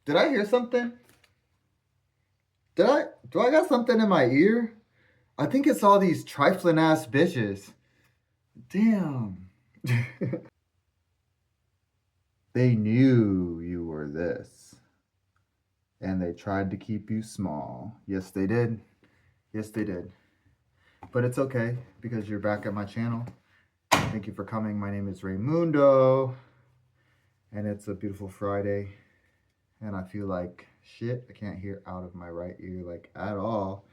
Did I hear something? Do I got something in my ear? I think it's all these trifling ass bitches. Damn. They knew you were this. And they tried to keep you small. Yes, they did. Yes, they did. But it's okay because you're back at my channel. Thank you for coming. My name is Raymundo. And it's a beautiful Friday. And I feel like shit. I can't hear out of my right ear like at all.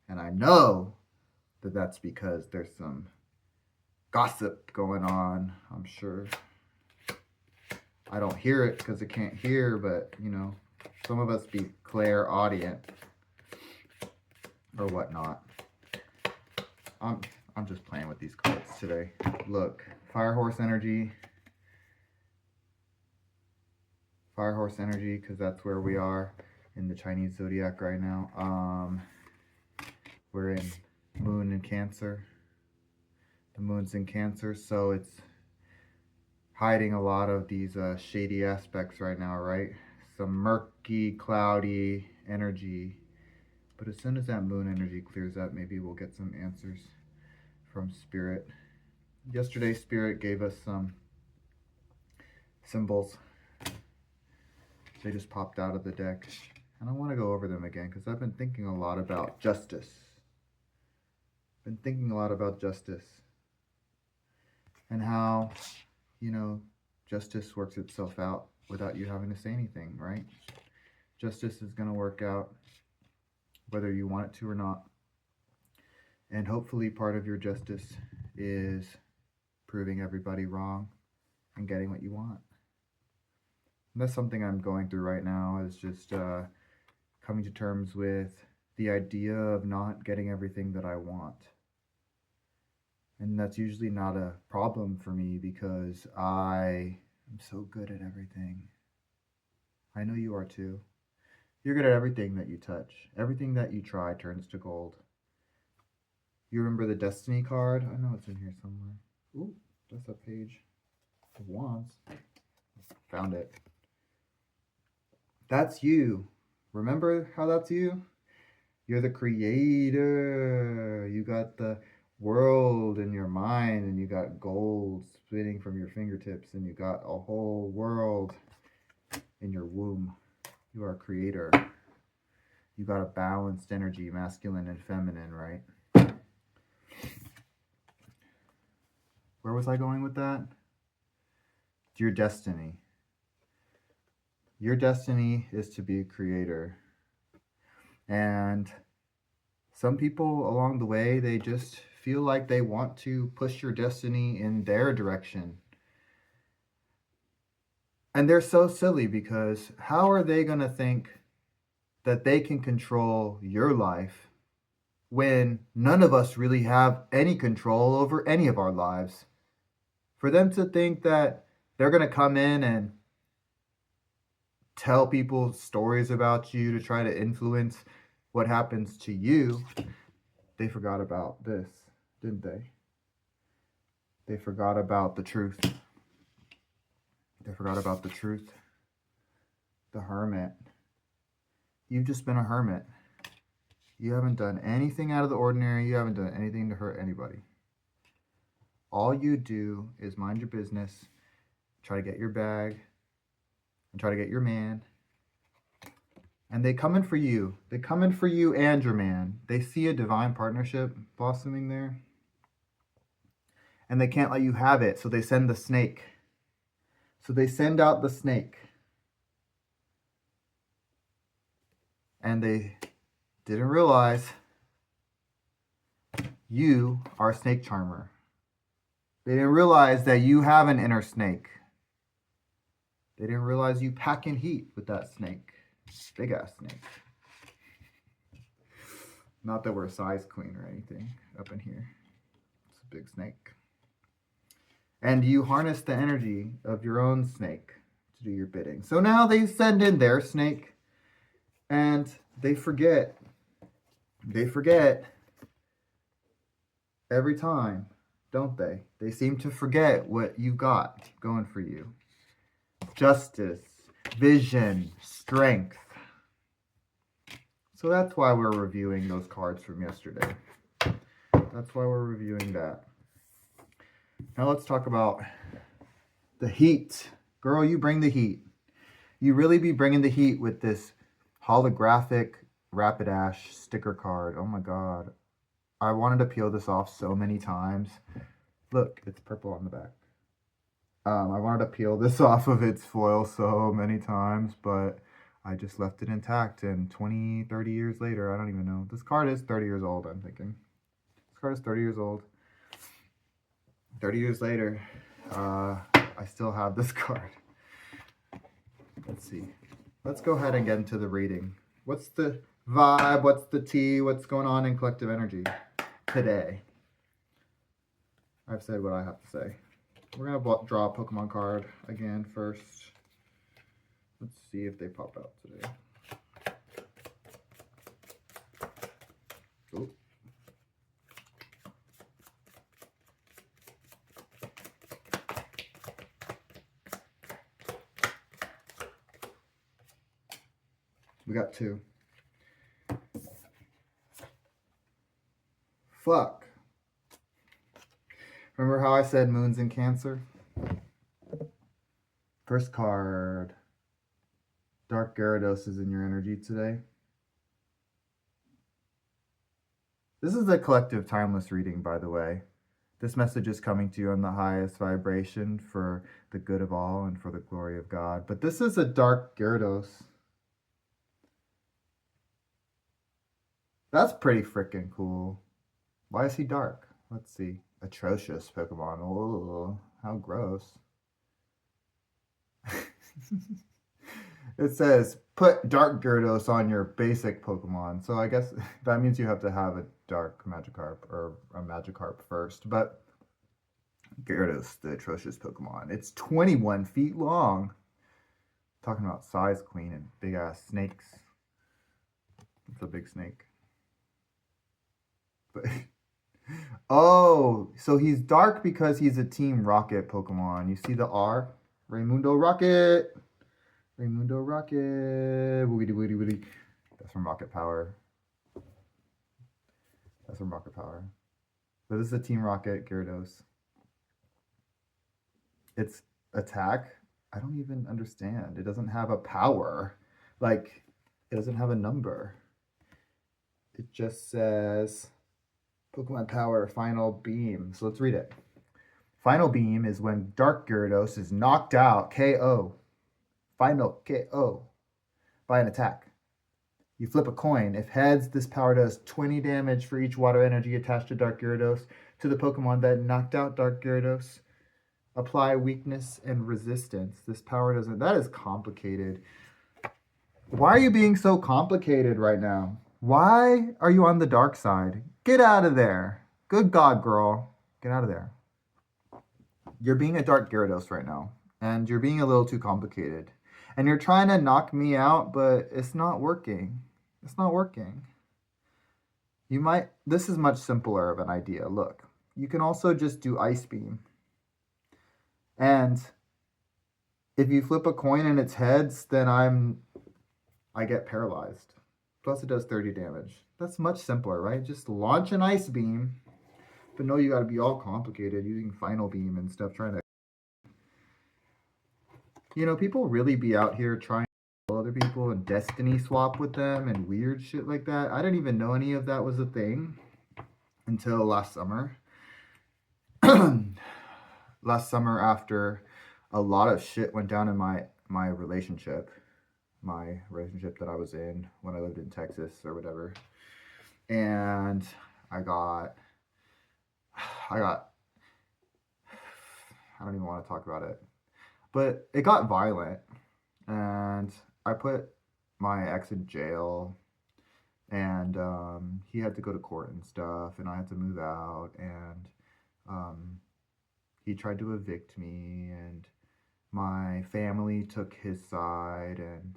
And I know that that's because there's some gossip going on, I'm sure. I don't hear it because I can't hear, but you know, some of us be clairaudient or whatnot. I'm just playing with these cards today. Look, Fire Horse energy, because that's where we are in the Chinese zodiac right now. We're in Moon in Cancer. The Moon's in Cancer, so it's hiding a lot of these shady aspects right now, right? Some murky, cloudy energy. But as soon as that moon energy clears up, maybe we'll get some answers from Spirit. Yesterday, Spirit gave us some symbols. They just popped out of the deck. And I want to go over them again because I've been thinking a lot about justice. Been thinking a lot about justice. And how, you know, justice works itself out without you having to say anything, right? Justice is going to work out whether you want it to or not. And hopefully part of your justice is proving everybody wrong and getting what you want. And that's something I'm going through right now, is just coming to terms with the idea of not getting everything that I want. And that's usually not a problem for me because I am so good at everything. I know you are too. You're good at everything that you touch. Everything that you try turns to gold. You remember the Destiny card? I know it's in here somewhere. Ooh, that's a page of wands. Found it. That's you. Remember how that's you? You're the creator. You got the world in your mind, and you got gold spitting from your fingertips, and you got a whole world in your womb. You are a creator. You got a balanced energy, masculine and feminine, right? Where was I going with that? Your destiny. Your destiny is to be a creator. And some people along the way, they just feel like they want to push your destiny in their direction. And they're so silly because how are they going to think that they can control your life when none of us really have any control over any of our lives? For them to think that they're going to come in and tell people stories about you to try to influence what happens to you, they forgot about this, didn't they? They forgot about the truth. They forgot about the truth. The hermit. You've just been a hermit. You haven't done anything out of the ordinary. You haven't done anything to hurt anybody. All you do is mind your business, try to get your bag, and try to get your man. And they come in for you. They come in for you and your man. They see a divine partnership blossoming there. And they can't let you have it, so they send the snake. So they send out the snake. And they didn't realize you are a snake charmer. They didn't realize that you have an inner snake. They didn't realize you pack in heat with that snake. Big ass snake. Not that we're a size queen or anything up in here. It's a big snake. And you harness the energy of your own snake to do your bidding. So now they send in their snake and they forget. They forget every time, don't they? They seem to forget what you got going for you. Justice. vision, strength. So that's why we're reviewing those cards from yesterday. That's why we're reviewing that. Now let's talk about the heat. Girl, you bring the heat. You really be bringing the heat with this holographic Rapidash sticker card. Oh my god. I wanted to peel this off so many times. Look, it's purple on the back. I wanted to peel this off of its foil so many times, but I just left it intact. And 20, 30 years later, I don't even know. This card is 30 years old, I'm thinking. This card is 30 years old. 30 years later, I still have this card. Let's see. Let's go ahead and get into the reading. What's the vibe? What's the tea? What's going on in collective energy today? I've said what I have to say. We're going to draw a Pokemon card again first. Let's see if they pop out today. Oh. We got 2. Fuck. Remember how I said moon's in Cancer? First card. Dark Gyarados is in your energy today. This is a collective timeless reading, by the way. This message is coming to you on the highest vibration for the good of all and for the glory of God. But this is a Dark Gyarados. That's pretty freaking cool. Why is he dark? Let's see. Atrocious Pokemon. Oh, how gross. It says, put Dark Gyarados on your basic Pokemon. So I guess that means you have to have a Dark Magikarp or a Magikarp first. But Gyarados, the atrocious Pokemon. It's 21 feet long. Talking about size queen and big ass snakes. It's a big snake. But oh, so he's dark because he's a Team Rocket Pokemon. You see the R? Raimundo Rocket. Raimundo Rocket. Woody woody woody. That's from Rocket Power. That's from Rocket Power. But this is a Team Rocket Gyarados. Its attack, I don't even understand. It doesn't have a power. Like, it doesn't have a number. It just says Pokemon Power Final Beam. So let's read it. Final Beam is when Dark Gyarados is knocked out, KO. Final KO by an attack. You flip a coin. If heads, this power does 20 damage for each water energy attached to Dark Gyarados to the Pokemon that knocked out Dark Gyarados. Apply weakness and resistance. This power doesn't... That is complicated. Why are you being so complicated right now? Why are you on the dark side? Get out of there. Good God, girl. Get out of there. You're being a Dark Gyarados right now. And you're being a little too complicated. And you're trying to knock me out, but it's not working. It's not working. You might... This is much simpler of an idea. Look. You can also just do Ice Beam. And if you flip a coin and it's heads, then I get paralyzed. Plus it does 30 damage. That's much simpler, right? Just launch an Ice Beam. But no, you gotta be all complicated using Final Beam and stuff, trying to... You know, people really be out here trying to kill other people and destiny swap with them and weird shit like that. I didn't even know any of that was a thing until last summer. Last summer, after a lot of shit went down in my relationship that I was in when I lived in Texas or whatever, and I don't even want to talk about it, but it got violent, and I put my ex in jail, and he had to go to court and stuff, and I had to move out, and he tried to evict me, and my family took his side, and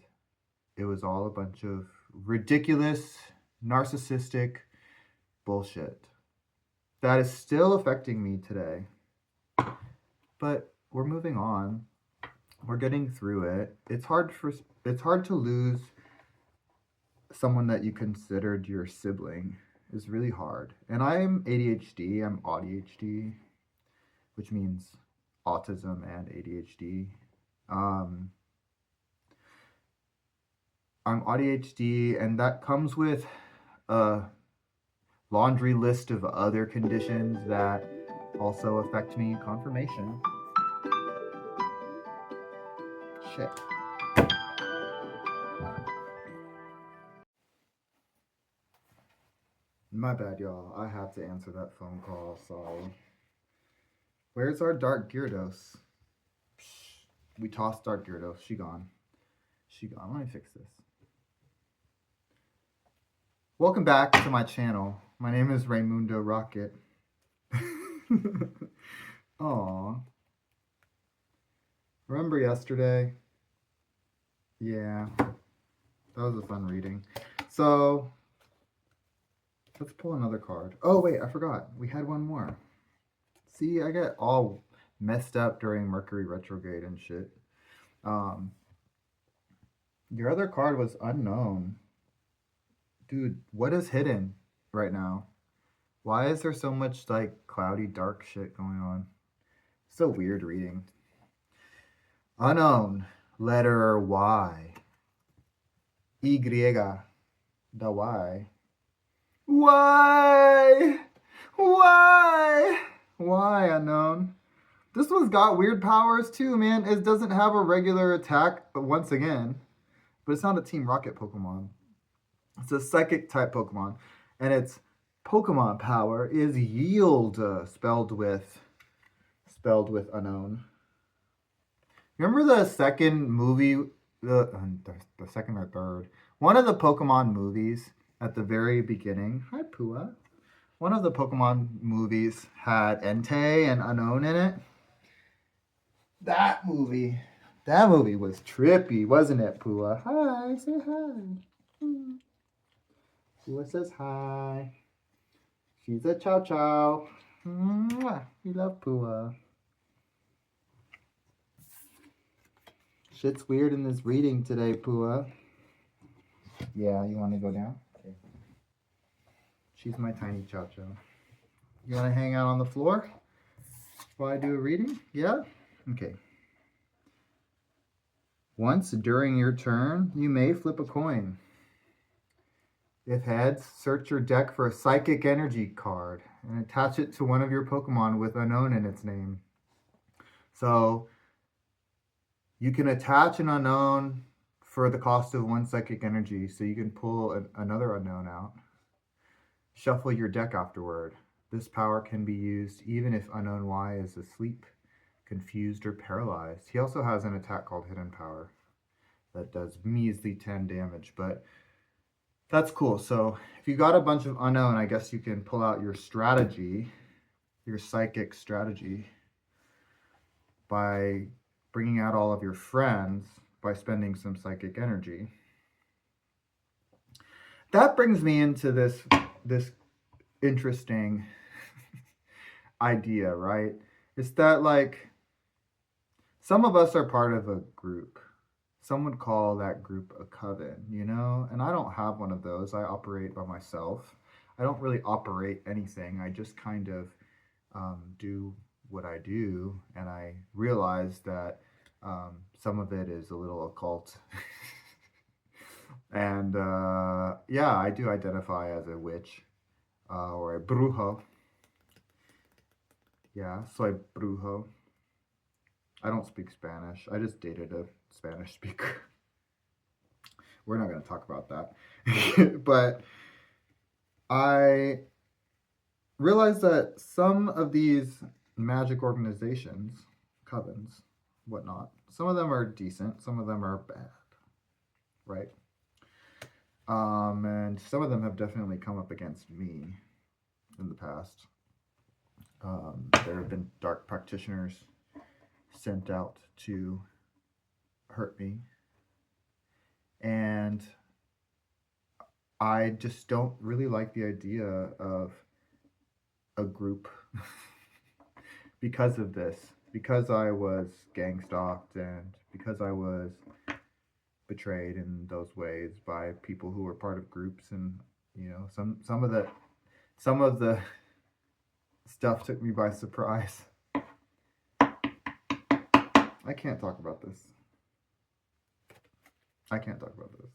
it was all a bunch of ridiculous, narcissistic bullshit that is still affecting me today. But we're moving on. We're getting through it. It's hard to lose someone that you considered your sibling. Is really hard. And I'm ADHD, I'm ADHD, which means autism and ADHD. Um, I'm ADHD, and that comes with a laundry list of other conditions that also affect me. Confirmation. Shit. My bad, y'all. I have to answer that phone call. Sorry. Where's our Dark Gyarados? We tossed Dark Gyarados. She gone. She gone. Let me fix this. Welcome back to my channel. My name is Raymundo Rocket. Aw. Remember yesterday? Yeah. That was a fun reading. So, let's pull another card. Oh, wait, I forgot. We had one more. See, I get all messed up during Mercury retrograde and shit. Your other card was unknown. Dude, what is hidden right now? Why is there so much, like, cloudy, dark shit going on? It's a weird reading. Unknown. Letter Y. Y. The Y. Why? Why? Why, unknown? This one's got weird powers too, man. It doesn't have a regular attack, but once again, but it's not a Team Rocket Pokemon. It's a psychic type Pokemon, and its Pokemon power is Yield, spelled with unknown. Remember the second movie, the second or third, one of the Pokemon movies at the very beginning. Hi, Pua. One of the Pokemon movies had Entei and Unknown in it. That movie was trippy, wasn't it, Pua? Hi, say hi. Pua says hi. She's a chow chow. We love Pua. Shit's weird in this reading today, Pua. Yeah, you want to go down? Okay. She's my tiny chow chow. You want to hang out on the floor while I do a reading? Yeah? Okay. Once during your turn, you may flip a coin. If heads, search your deck for a psychic energy card and attach it to one of your Pokemon with unknown in its name. So you can attach an unknown for the cost of one psychic energy, so you can pull another unknown out. Shuffle your deck afterward. This power can be used even if unknown Y is asleep, confused, or paralyzed. He also has an attack called Hidden Power that does measly 10 damage, but that's cool. So if you got a bunch of unknown, I guess you can pull out your strategy, your psychic strategy, by bringing out all of your friends by spending some psychic energy. That brings me into this interesting idea, right? It's that, like, some of us are part of a group. Some would call that group a coven, you know? And I don't have one of those. I operate by myself. I don't really operate anything. I just kind of do what I do. And I realize that some of it is a little occult. And yeah, I do identify as a witch or a brujo. Yeah, soy brujo. I don't speak Spanish. I just dated a Spanish speaker. We're not going to talk about that. But I realized that some of these magic organizations, covens, whatnot, some of them are decent, some of them are bad, right? And some of them have definitely come up against me in the past. There have been dark practitioners sent out to hurt me, and I just don't really like the idea of a group because of this, because I was gang stalked and because I was betrayed in those ways by people who were part of groups, and some of the stuff took me by surprise. I can't talk about this. I can't talk about this.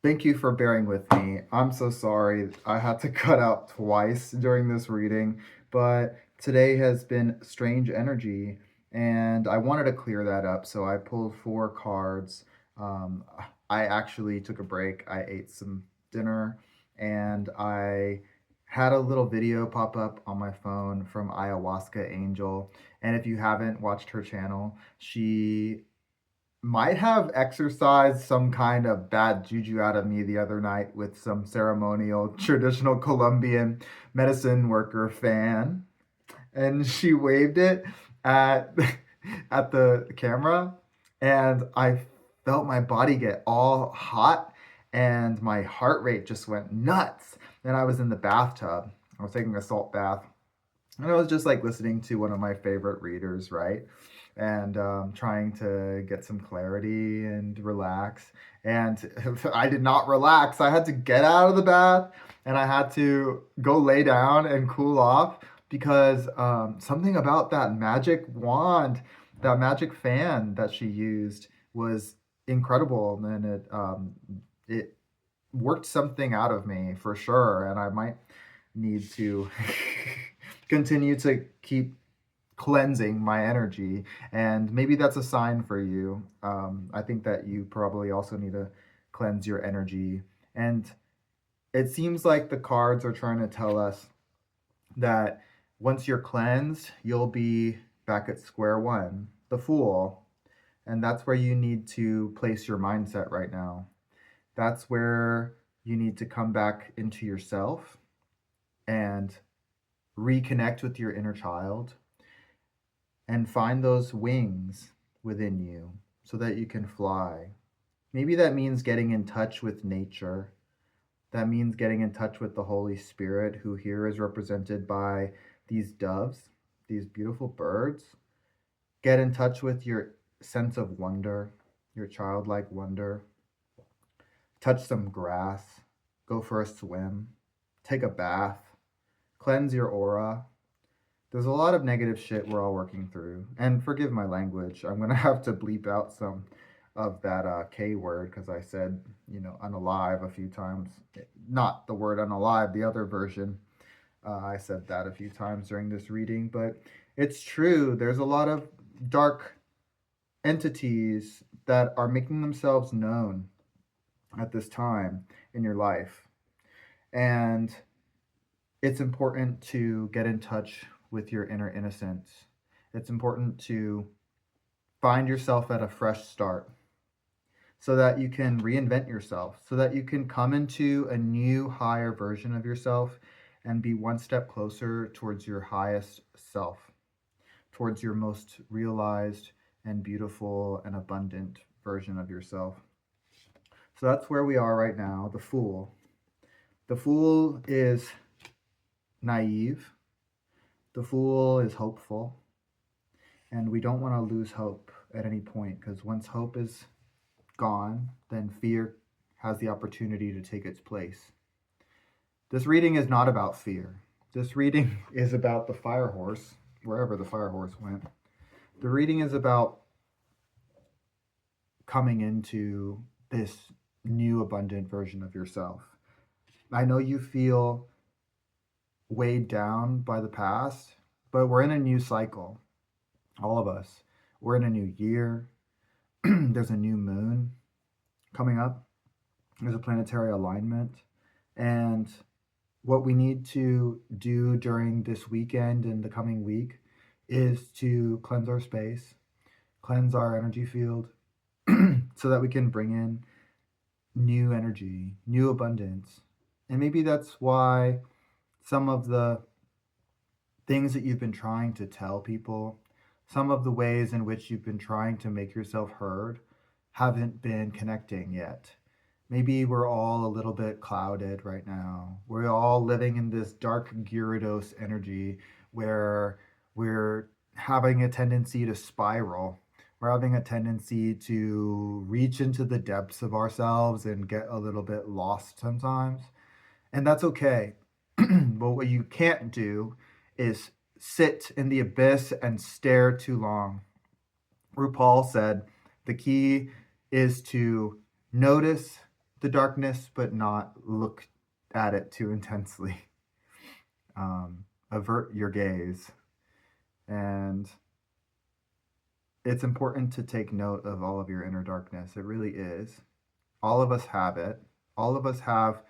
Thank you for bearing with me. I'm so sorry I had to cut out twice during this reading, but today has been strange energy, and I wanted to clear that up, so I pulled 4 cards. Um, I actually took a break. I ate some dinner, and I had a little video pop up on my phone from Ayahuasca Angel. And if you haven't watched her channel, she might have exercised some kind of bad juju out of me the other night with some ceremonial traditional Colombian medicine worker fan, and she waved it at at the camera, and I felt my body get all hot, and my heart rate just went nuts. And I was in the bathtub. I was taking a salt bath, and I was just like listening to one of my favorite readers, right? And trying to get some clarity and relax. And I did not relax. I had to get out of the bath, and I had to go lay down and cool off because something about that magic wand, that magic fan that she used was incredible. And it worked something out of me for sure. And I might need to continue to keep cleansing my energy, and maybe that's a sign for you. I think that you probably also need to cleanse your energy, and it seems like the cards are trying to tell us that once you're cleansed, you'll be back at square one, the Fool. And that's where you need to place your mindset right now. That's where you need to come back into yourself and reconnect with your inner child and find those wings within you so that you can fly. Maybe that means getting in touch with nature. That means getting in touch with the Holy Spirit, who here is represented by these doves, these beautiful birds. Get in touch with your sense of wonder, your childlike wonder. Touch some grass, go for a swim, take a bath, cleanse your aura. There's a lot of negative shit we're all working through. And forgive my language. I'm going to have to bleep out some of that K word because I said, unalive a few times. Not the word unalive, the other version. I said that a few times during this reading. But it's true. There's a lot of dark entities that are making themselves known at this time in your life. And it's important to get in touch with your inner innocence. It's important to find yourself at a fresh start so that you can reinvent yourself, so that you can come into a new, higher version of yourself and be one step closer towards your highest self, towards your most realized and beautiful and abundant version of yourself. So that's where we are right now, the Fool. The Fool is naive. The Fool is hopeful. And we don't want to lose hope at any point, because once hope is gone, then fear has the opportunity to take its place. This reading is not about fear. This reading is about the fire horse, wherever the fire horse went. The reading is about coming into this new abundant version of yourself. I know you feel weighed down by the past, but we're in a new cycle. All of us. We're in a new year. There's a new moon coming up. There's a planetary alignment. And what we need to do during this weekend and the coming week is to cleanse our space, cleanse our energy field, so that we can bring in new energy, new abundance. And maybe that's why some of the things that you've been trying to tell people, some of the ways in which you've been trying to make yourself heard, haven't been connecting yet. Maybe we're all a little bit clouded right now. We're all living in this dark Gyarados energy where we're having a tendency to spiral. We're having a tendency to reach into the depths of ourselves and get a little bit lost sometimes. And that's okay. But what you can't do is sit in the abyss and stare too long. RuPaul said the key is to notice the darkness but not look at it too intensely. Avert your gaze. And it's important to take note of all of your inner darkness. It really is. All of us have it. All of us have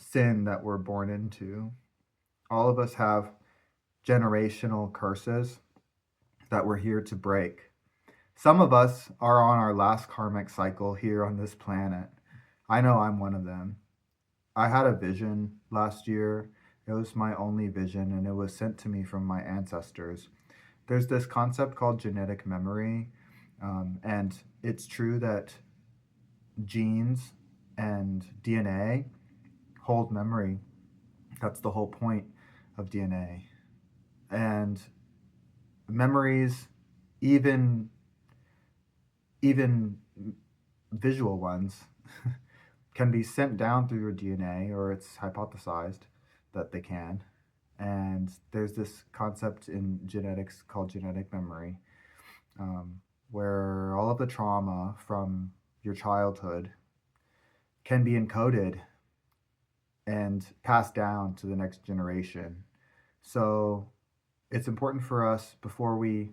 sin that we're born into. All of us have generational curses that we're here to break. Some of us are on our last karmic cycle here on this planet. I know I'm one of them. I had a vision last year. It was my only vision, and it was sent to me from my ancestors. There's this concept called genetic memory, and it's true that genes and DNA hold memory. That's the whole point of DNA. And memories, even visual ones, can be sent down through your DNA, or it's hypothesized that they can. And there's this concept in genetics called genetic memory, where all of the trauma from your childhood can be encoded and passed down to the next generation. So it's important for us before we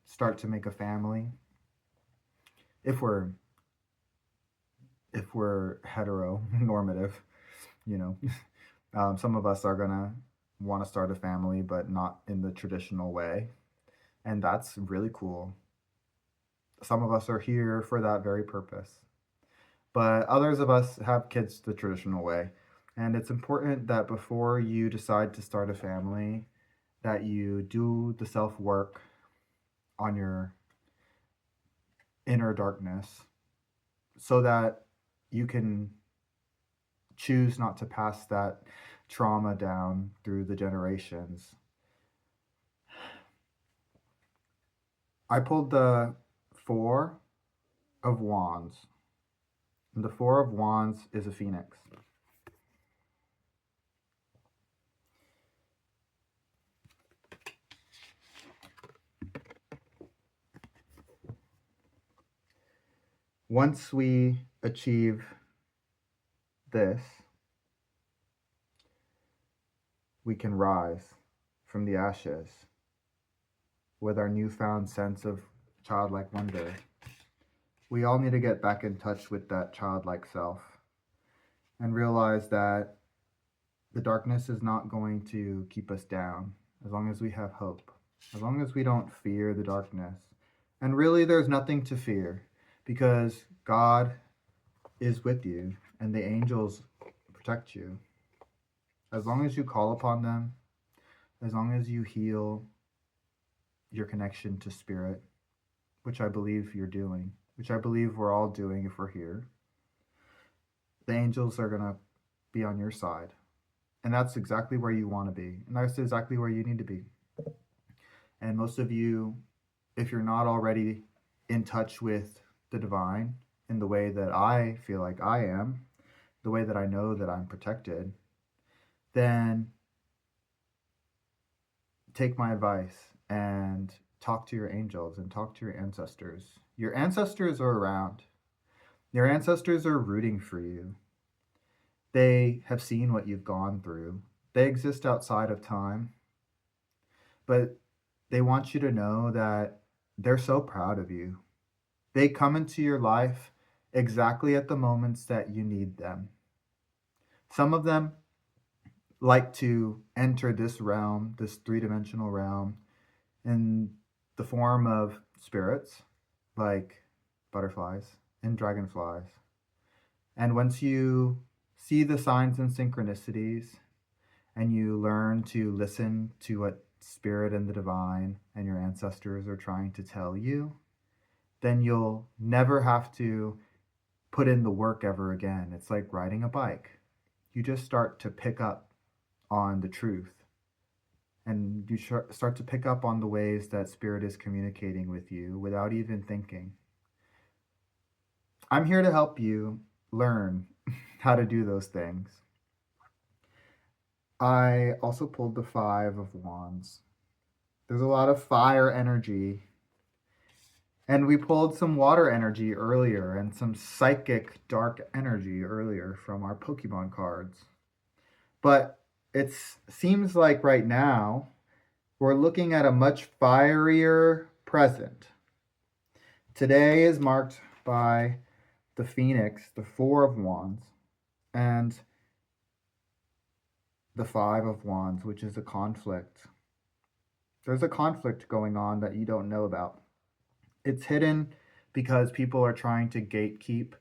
start to make a family, if we're heteronormative, you know, some of us are gonna want to start a family, but not in the traditional way, and that's really cool. Some of us are here for that very purpose, but others of us have kids the traditional way. And it's important that before you decide to start a family, that you do the self work on your inner darkness so that you can choose not to pass that trauma down through the generations. I pulled the Four of Wands, and the Four of Wands is a phoenix. Once we achieve this, we can rise from the ashes with our newfound sense of childlike wonder. We all need to get back in touch with that childlike self and realize that the darkness is not going to keep us down as long as we have hope, as long as we don't fear the darkness. And really, there's nothing to fear because God is with you and the angels protect you. As long as you call upon them, as long as you heal your connection to spirit, which I believe you're doing, which I believe we're all doing if we're here, the angels are going to be on your side. And that's exactly where you want to be. And that's exactly where you need to be. And most of you, if you're not already in touch with the divine in the way that I feel like I am, the way that I know that I'm protected, then take my advice and talk to your angels and talk to your ancestors. Your ancestors are around. Your ancestors are rooting for you. They have seen what you've gone through. They exist outside of time, but they want you to know that they're so proud of you. They come into your life exactly at the moments that you need them. Some of them like to enter this realm, this three-dimensional realm, in the form of spirits like butterflies and dragonflies. And once you see the signs and synchronicities and you learn to listen to what spirit and the divine and your ancestors are trying to tell you, then you'll never have to put in the work ever again. It's like riding a bike. You just start to pick up on the truth, and you start to pick up on the ways that Spirit is communicating with you without even thinking. I'm here to help you learn how to do those things. I also pulled the Five of Wands. There's a lot of fire energy. And we pulled some water energy earlier and some psychic dark energy earlier from our Pokemon cards. But it seems like right now we're looking at a much fierier present. Today is marked by the Phoenix, the Four of Wands, and the Five of Wands, which is a conflict. There's a conflict going on that you don't know about. It's hidden because people are trying to gatekeep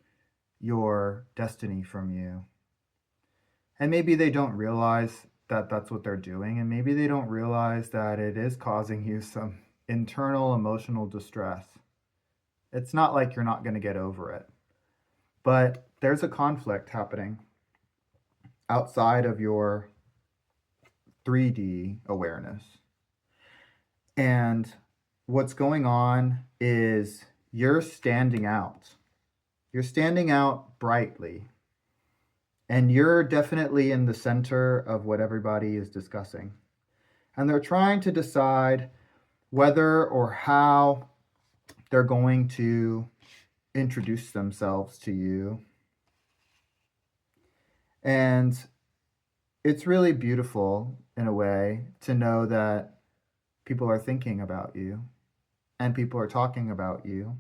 your destiny from you. And maybe they don't realize that that's what they're doing, and maybe they don't realize that it is causing you some internal emotional distress. It's not like you're not going to get over it, but there's a conflict happening outside of your 3D awareness. And what's going on is you're standing out. You're standing out brightly. And you're definitely in the center of what everybody is discussing. And they're trying to decide whether or how they're going to introduce themselves to you. And it's really beautiful in a way to know that people are thinking about you and people are talking about you.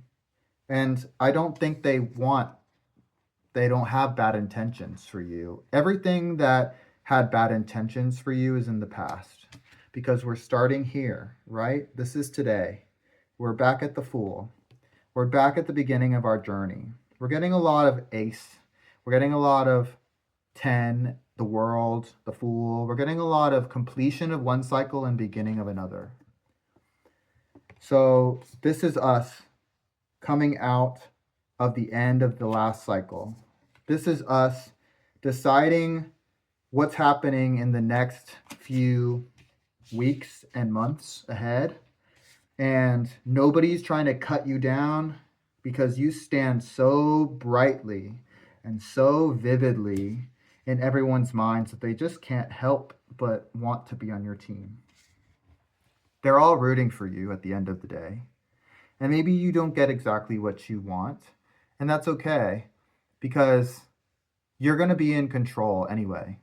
And I don't think they don't have bad intentions for you. Everything that had bad intentions for you is in the past, because we're starting here, right? This is today. We're back at the Fool. We're back at the beginning of our journey. We're getting a lot of Ace. We're getting a lot of 10, the World, the Fool. We're getting a lot of completion of one cycle and beginning of another. So this is us coming out of the end of the last cycle. This is us deciding what's happening in the next few weeks and months ahead. And nobody's trying to cut you down because you stand so brightly and so vividly in everyone's minds that they just can't help but want to be on your team. They're all rooting for you at the end of the day. And maybe you don't get exactly what you want, and that's okay, because you're going to be in control anyway.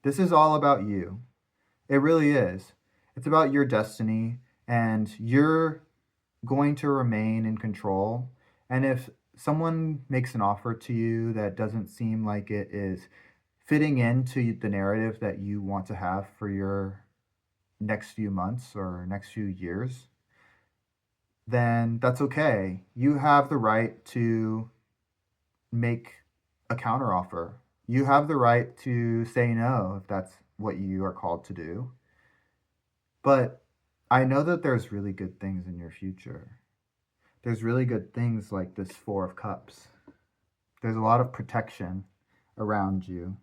This is all about you. It really is. It's about your destiny, and you're going to remain in control. And if someone makes an offer to you that doesn't seem like it is fitting into the narrative that you want to have for your next few months or next few years, then that's okay. You have the right to make a counteroffer. You have the right to say no if that's what you are called to do. But I know that there's really good things in your future. There's really good things like this Four of Cups. There's a lot of protection around you.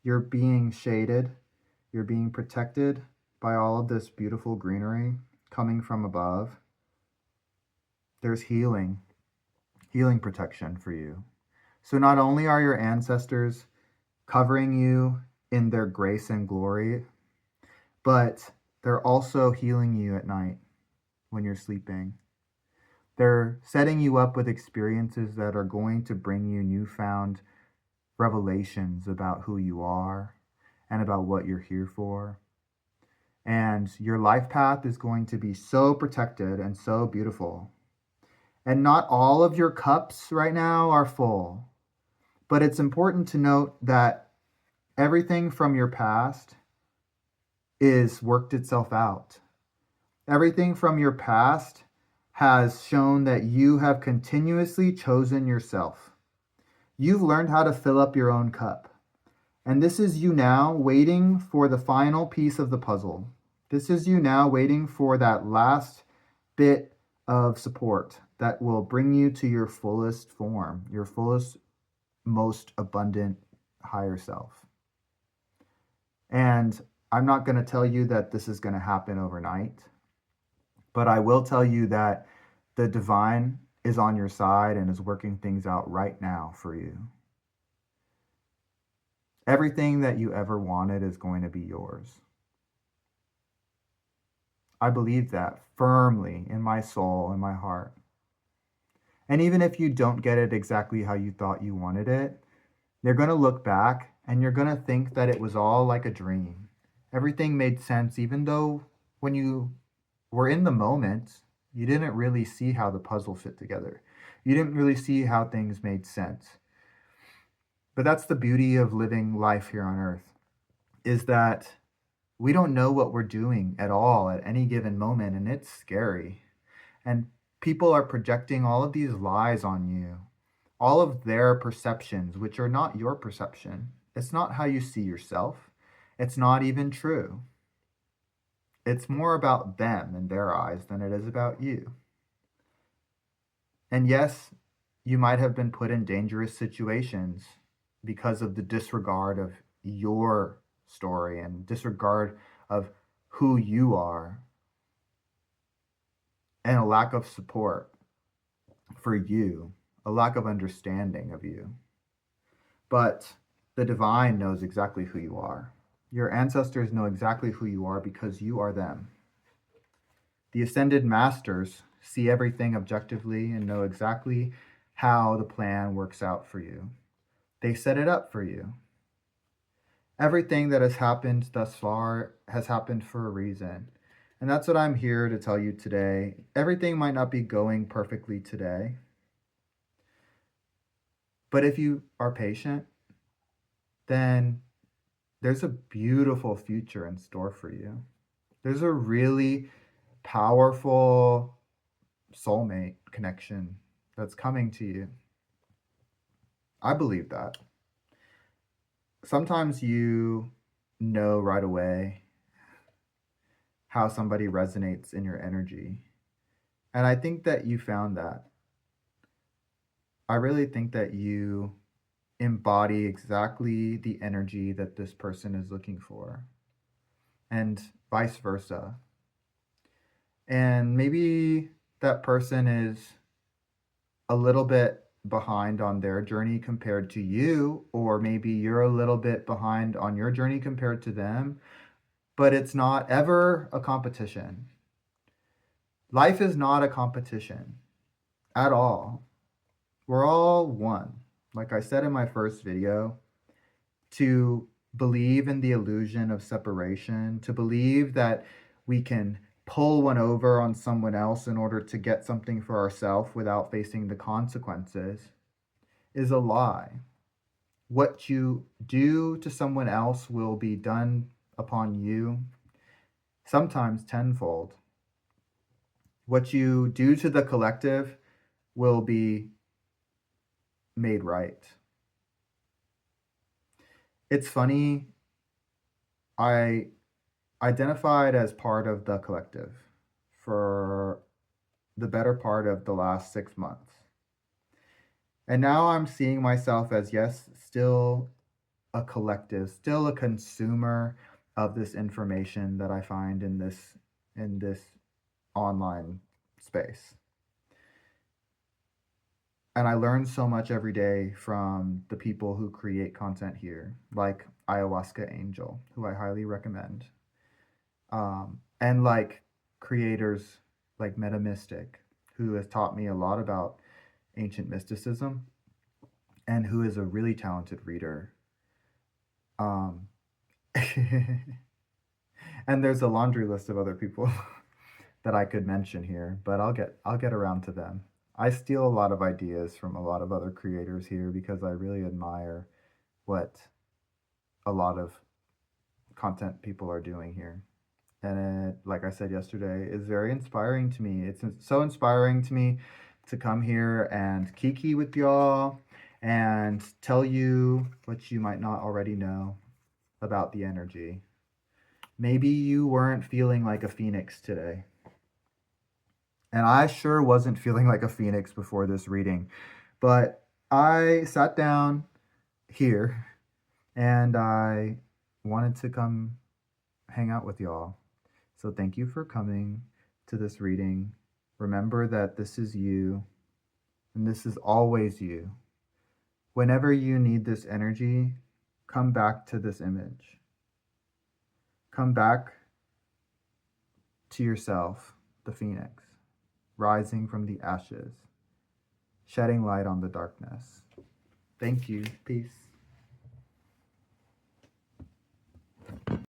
You're being shaded. You're being protected by all of this beautiful greenery coming from above. There's healing protection for you. So not only are your ancestors covering you in their grace and glory, but they're also healing you at night when you're sleeping. They're setting you up with experiences that are going to bring you newfound revelations about who you are and about what you're here for. And your life path is going to be so protected and so beautiful. And not all of your cups right now are full. But it's important to note that everything from your past is worked itself out. Everything from your past has shown that you have continuously chosen yourself. You've learned how to fill up your own cup. And this is you now waiting for the final piece of the puzzle. This is you now waiting for that last bit of support that will bring you to your fullest form, your fullest most abundant higher self. And I'm not going to tell you that this is going to happen overnight, but I will tell you that the divine is on your side and is working things out right now for you. Everything that you ever wanted is going to be yours. I believe that firmly in my soul, in my heart. And even if you don't get it exactly how you thought you wanted it, you're going to look back and you're going to think that it was all like a dream. Everything made sense, even though when you were in the moment, you didn't really see how the puzzle fit together. You didn't really see how things made sense. But that's the beauty of living life here on earth, is that we don't know what we're doing at all at any given moment, and it's scary. And people are projecting all of these lies on you, all of their perceptions, which are not your perception. It's not how you see yourself. It's not even true. It's more about them in their eyes than it is about you. And yes, you might have been put in dangerous situations because of the disregard of your story and disregard of who you are, and a lack of support for you, a lack of understanding of you. But the divine knows exactly who you are. Your ancestors know exactly who you are because you are them. The ascended masters see everything objectively and know exactly how the plan works out for you. They set it up for you. Everything that has happened thus far has happened for a reason. And that's what I'm here to tell you today. Everything might not be going perfectly today, but if you are patient, then there's a beautiful future in store for you. There's a really powerful soulmate connection that's coming to you. I believe that. Sometimes you know right away how somebody resonates in your energy. And I think that you found that. I really think that you embody exactly the energy that this person is looking for, and vice versa. And maybe that person is a little bit behind on their journey compared to you, or maybe you're a little bit behind on your journey compared to them, but it's not ever a competition. Life is not a competition at all. We're all one. Like I said in my first video, to believe in the illusion of separation, to believe that we can pull one over on someone else in order to get something for ourselves without facing the consequences, is a lie. What you do to someone else will be done upon you, sometimes tenfold. What you do to the collective will be made right. It's funny, I identified as part of the collective for the better part of the last 6 months. And now I'm seeing myself as, yes, still a collective, still a consumer of this information that I find in this online space. And I learn so much every day from the people who create content here, like Ayahuasca Angel, who I highly recommend. And like creators like Meta Mystic, who has taught me a lot about ancient mysticism and who is a really talented reader. Um, and there's a laundry list of other people that I could mention here, but I'll get around to them. I steal a lot of ideas from a lot of other creators here because I really admire what a lot of content people are doing here. And it, like I said yesterday, is very inspiring to me. It's so inspiring to me to come here and kiki with y'all and tell you what you might not already know about the energy. Maybe you weren't feeling like a phoenix today. And I sure wasn't feeling like a phoenix before this reading. But I sat down here, and I wanted to come hang out with y'all. So thank you for coming to this reading. Remember that this is you, and this is always you. Whenever you need this energy, come back to this image. Come back to yourself, the phoenix, rising from the ashes, shedding light on the darkness. Thank you. Peace.